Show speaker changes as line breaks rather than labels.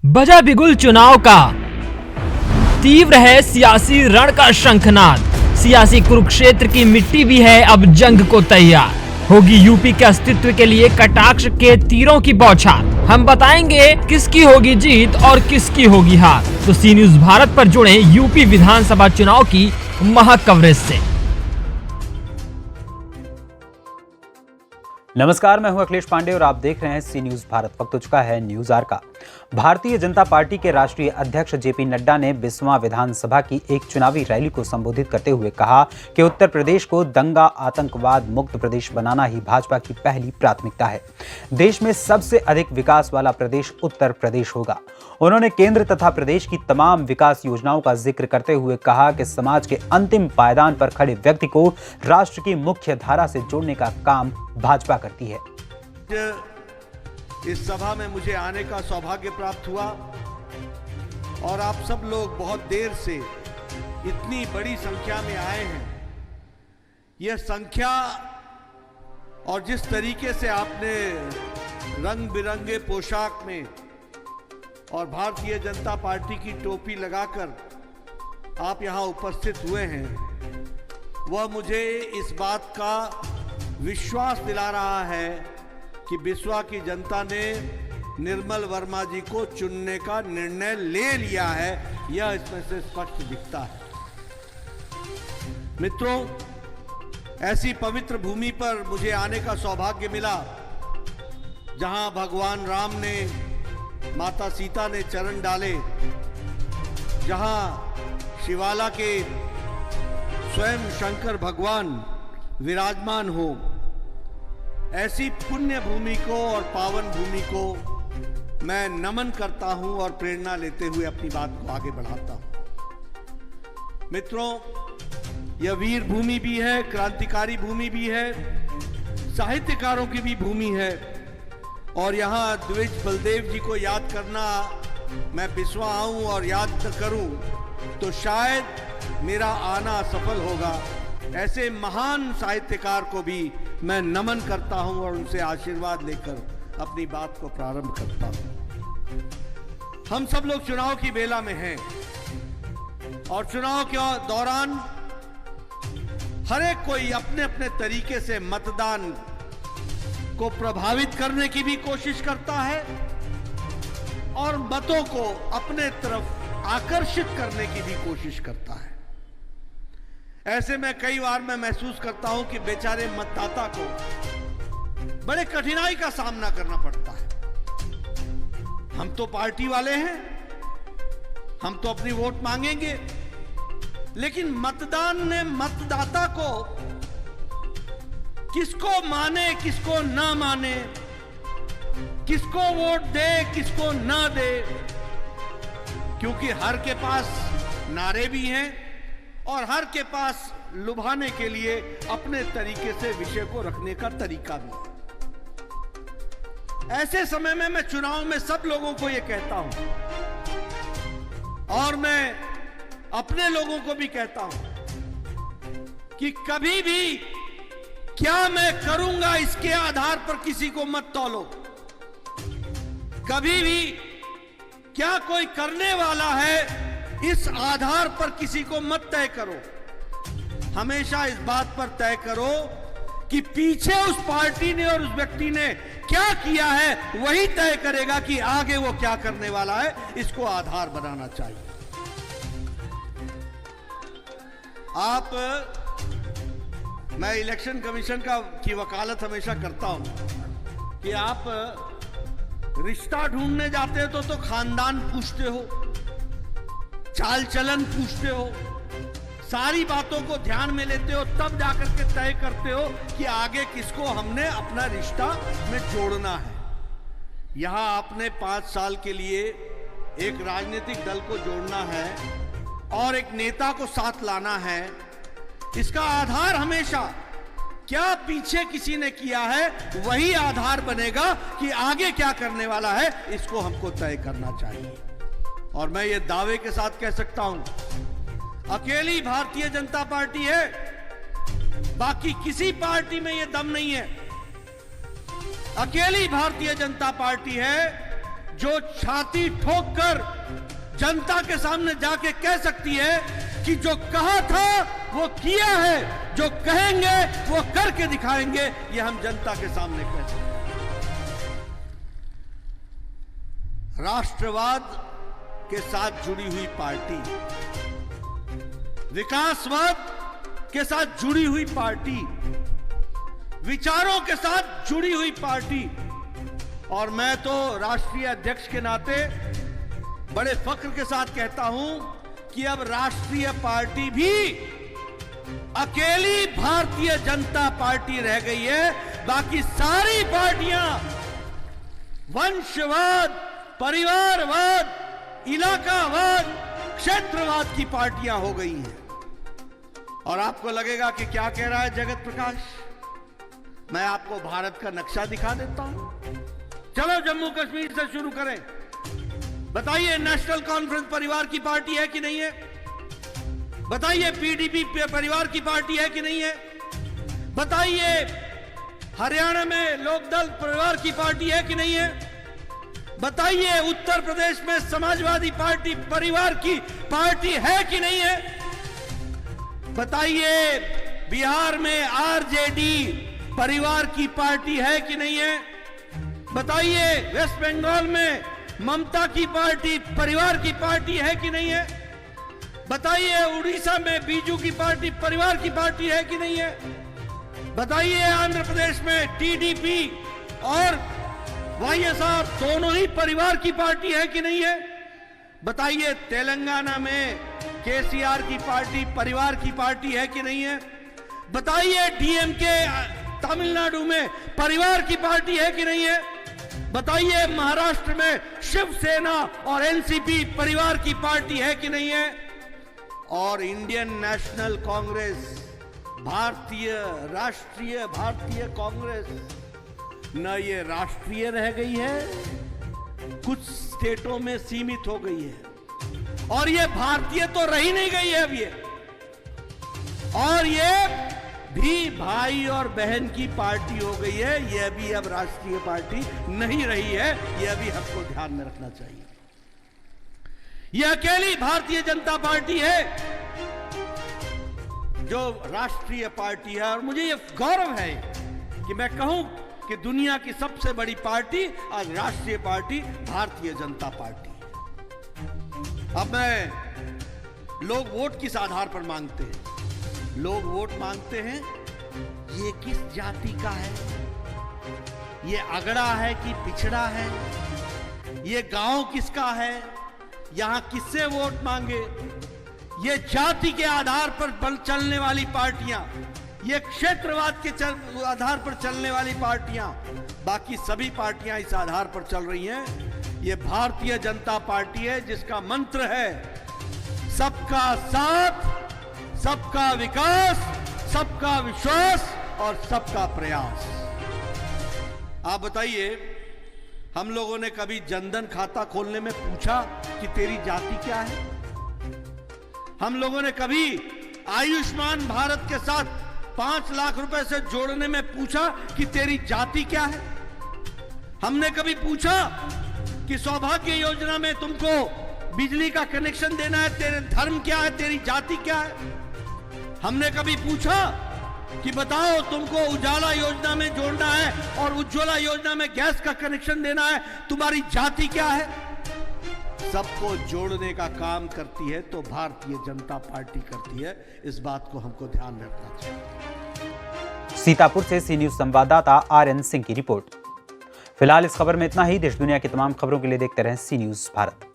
बजा बिगुल चुनाव का, तीव्र है सियासी रण का शंखनाद। सियासी कुरुक्षेत्र की मिट्टी भी है अब जंग को तैयार। होगी यूपी के अस्तित्व के लिए कटाक्ष के तीरों की बौछार। हम बताएंगे किसकी होगी जीत और किसकी होगी हार। तो सी न्यूज भारत पर जुड़े यूपी विधानसभा चुनाव की महा कवरेज से।
नमस्कार, मैं हूं अखिलेश पांडे और आप देख रहे हैं सी न्यूज भारत। वक्त हो चुका है न्यूज आवर का। भारतीय जनता पार्टी के राष्ट्रीय अध्यक्ष जेपी नड्डा ने 20वां विधानसभा की एक चुनावी रैली को संबोधित करते हुए कहा कि उत्तर प्रदेश को दंगा आतंकवाद मुक्त प्रदेश बनाना ही भाजपा की पहली प्राथमिकता है। देश में सबसे अधिक विकास वाला प्रदेश उत्तर प्रदेश होगा। उन्होंने केंद्र तथा प्रदेश की तमाम विकास योजनाओं का जिक्र करते हुए कहा कि समाज के अंतिम पायदान पर खड़े व्यक्ति को राष्ट्र की मुख्य धारा से जोड़ने का काम भाजपा करती है।
इस सभा में मुझे आने का सौभाग्य प्राप्त हुआ और आप सब लोग बहुत देर से इतनी बड़ी संख्या में आए हैं। यह संख्या और जिस तरीके से आपने रंग बिरंगे पोशाक में और भारतीय जनता पार्टी की टोपी लगाकर आप यहां उपस्थित हुए हैं, वह मुझे इस बात का विश्वास दिला रहा है कि बिस्वा की जनता ने निर्मल वर्मा जी को चुनने का निर्णय ले लिया है। यह इसमें से स्पष्ट दिखता है। मित्रों, ऐसी पवित्र भूमि पर मुझे आने का सौभाग्य मिला जहां भगवान राम ने, माता सीता ने चरण डाले, जहां शिवाला के स्वयं शंकर भगवान विराजमान हो। ऐसी पुण्य भूमि को और पावन भूमि को मैं नमन करता हूं और प्रेरणा लेते हुए अपनी बात को आगे बढ़ाता हूं। मित्रों, यह वीर भूमि भी है, क्रांतिकारी भूमि भी है, साहित्यकारों की भी भूमि है और यहां द्विज बलदेव जी को याद करना, मैं बिस्वा आऊं और याद न करूं तो शायद मेरा आना असफल होगा। ऐसे महान साहित्यकार को भी मैं नमन करता हूं और उनसे आशीर्वाद लेकर अपनी बात को प्रारंभ करता हूं। हम सब लोग चुनाव की बेला में हैं और चुनाव के दौरान हर एक कोई अपने अपने तरीके से मतदान को प्रभावित करने की भी कोशिश करता है और मतों को अपने तरफ आकर्षित करने की भी कोशिश करता है। ऐसे में कई बार मैं महसूस करता हूं कि बेचारे मतदाता को बड़े कठिनाई का सामना करना पड़ता है। हम तो पार्टी वाले हैं, हम तो अपनी वोट मांगेंगे, लेकिन मतदान ने मतदाता को किसको माने किसको ना माने, किसको वोट दे किसको ना दे, क्योंकि हर के पास नारे भी हैं और हर के पास लुभाने के लिए अपने तरीके से विषय को रखने का तरीका भी है। ऐसे समय में मैं चुनाव में सब लोगों को यह कहता हूं और मैं अपने लोगों को भी कहता हूं कि कभी भी क्या मैं करूंगा इसके आधार पर किसी को मत तौलो। कभी भी क्या कोई करने वाला है इस आधार पर किसी को मत तय करो। हमेशा इस बात पर तय करो कि पीछे उस पार्टी ने और उस व्यक्ति ने क्या किया है, वही तय करेगा कि आगे वो क्या करने वाला है। इसको आधार बनाना चाहिए। मैं इलेक्शन कमीशन की वकालत हमेशा करता हूं कि आप रिश्ता ढूंढने जाते हो तो खानदान पूछते हो, चाल चलन पूछते हो, सारी बातों को ध्यान में लेते हो, तब जाकर के तय करते हो कि आगे किसको हमने अपना रिश्ता में जोड़ना है। यहां आपने 5 साल के लिए एक राजनीतिक दल को जोड़ना है और एक नेता को साथ लाना है। इसका आधार हमेशा क्या पीछे किसी ने किया है वही आधार बनेगा कि आगे क्या करने वाला है, इसको हमको तय करना चाहिए। और मैं ये दावे के साथ कह सकता हूं, अकेली भारतीय जनता पार्टी है, बाकी किसी पार्टी में ये दम नहीं है। अकेली भारतीय जनता पार्टी है जो छाती ठोक कर जनता के सामने जाके कह सकती है कि जो कहा था वो किया है, जो कहेंगे वो करके दिखाएंगे, ये हम जनता के सामने कह सकते हैं। राष्ट्रवाद के साथ जुड़ी हुई पार्टी, विकासवाद के साथ जुड़ी हुई पार्टी, विचारों के साथ जुड़ी हुई पार्टी, और मैं तो राष्ट्रीय अध्यक्ष के नाते बड़े फख्र के साथ कहता हूं कि अब राष्ट्रीय पार्टी भी अकेली भारतीय जनता पार्टी रह गई है। बाकी सारी पार्टियां वंशवाद, परिवारवाद, इलाकावाद, क्षेत्रवाद की पार्टियां हो गई हैं। और आपको लगेगा कि क्या कह रहा है जगत प्रकाश, मैं आपको भारत का नक्शा दिखा देता हूं। चलो जम्मू कश्मीर से शुरू करें। बताइए नेशनल कॉन्फ्रेंस परिवार की पार्टी है कि नहीं है? बताइए पीडीपी परिवार की पार्टी है कि नहीं है? बताइए हरियाणा में लोकदल परिवार की पार्टी है कि नहीं है? बताइए उत्तर प्रदेश में समाजवादी पार्टी परिवार की पार्टी है कि नहीं है? बताइए बिहार में आरजेडी परिवार की पार्टी है कि नहीं है? बताइए वेस्ट बंगाल में ममता की पार्टी परिवार की पार्टी है कि नहीं है? बताइए उड़ीसा में बीजू की पार्टी परिवार की पार्टी है कि नहीं है? बताइए आंध्र प्रदेश में टीडीपी और वाईएसआर दोनों ही परिवार की पार्टी है कि नहीं है? बताइए तेलंगाना में केसीआर की पार्टी परिवार की पार्टी है कि नहीं है? बताइए डीएमके तमिलनाडु में परिवार की पार्टी है कि नहीं है? बताइए महाराष्ट्र में शिवसेना और एनसीपी परिवार की पार्टी है कि नहीं है? और इंडियन नेशनल कांग्रेस, राष्ट्रीय भारतीय कांग्रेस, न ये राष्ट्रीय रह गई है, कुछ स्टेटों में सीमित हो गई है, और ये भारतीय तो रही नहीं गई है अब ये, और ये भी भाई और बहन की पार्टी हो गई है। यह भी अब राष्ट्रीय पार्टी नहीं रही है, यह भी हमको ध्यान में रखना चाहिए। यह अकेली भारतीय जनता पार्टी है जो राष्ट्रीय पार्टी है, और मुझे यह गौरव है कि मैं कहूं कि दुनिया की सबसे बड़ी पार्टी आज राष्ट्रीय पार्टी भारतीय जनता पार्टी है। अब लोग वोट किस आधार पर मांगते हैं? लोग वोट मांगते हैं ये किस जाति का है, ये अगड़ा है कि पिछड़ा है, ये गांव किसका है, यहां किससे वोट मांगे। ये जाति के आधार पर चलने वाली पार्टियां, ये क्षेत्रवाद के आधार पर चलने वाली पार्टियां, बाकी सभी पार्टियां इस आधार पर चल रही हैं। ये भारतीय जनता पार्टी है जिसका मंत्र है सबका साथ, सबका विकास, सबका विश्वास और सबका प्रयास। आप बताइए, हम लोगों ने कभी जनधन खाता खोलने में पूछा कि तेरी जाति क्या है? हम लोगों ने कभी आयुष्मान भारत के साथ 5 लाख रुपए से जोड़ने में पूछा कि तेरी जाति क्या है? हमने कभी पूछा कि सौभाग्य योजना में तुमको बिजली का कनेक्शन देना है, तेरे धर्म क्या है, तेरी जाति क्या है? हमने कभी पूछा कि बताओ तुमको उजाला योजना में जोड़ना है और उज्ज्वला योजना में गैस का कनेक्शन देना है, तुम्हारी जाति क्या है? सबको जोड़ने का काम करती है तो भारतीय जनता पार्टी करती है। इस बात को हमको ध्यान रखना चाहिए।
सीतापुर से सी न्यूज संवाददाता आर.एन. सिंह की रिपोर्ट। फिलहाल इस खबर में इतना ही। देश दुनिया की तमाम खबरों के लिए देखते रहें सी न्यूज भारत।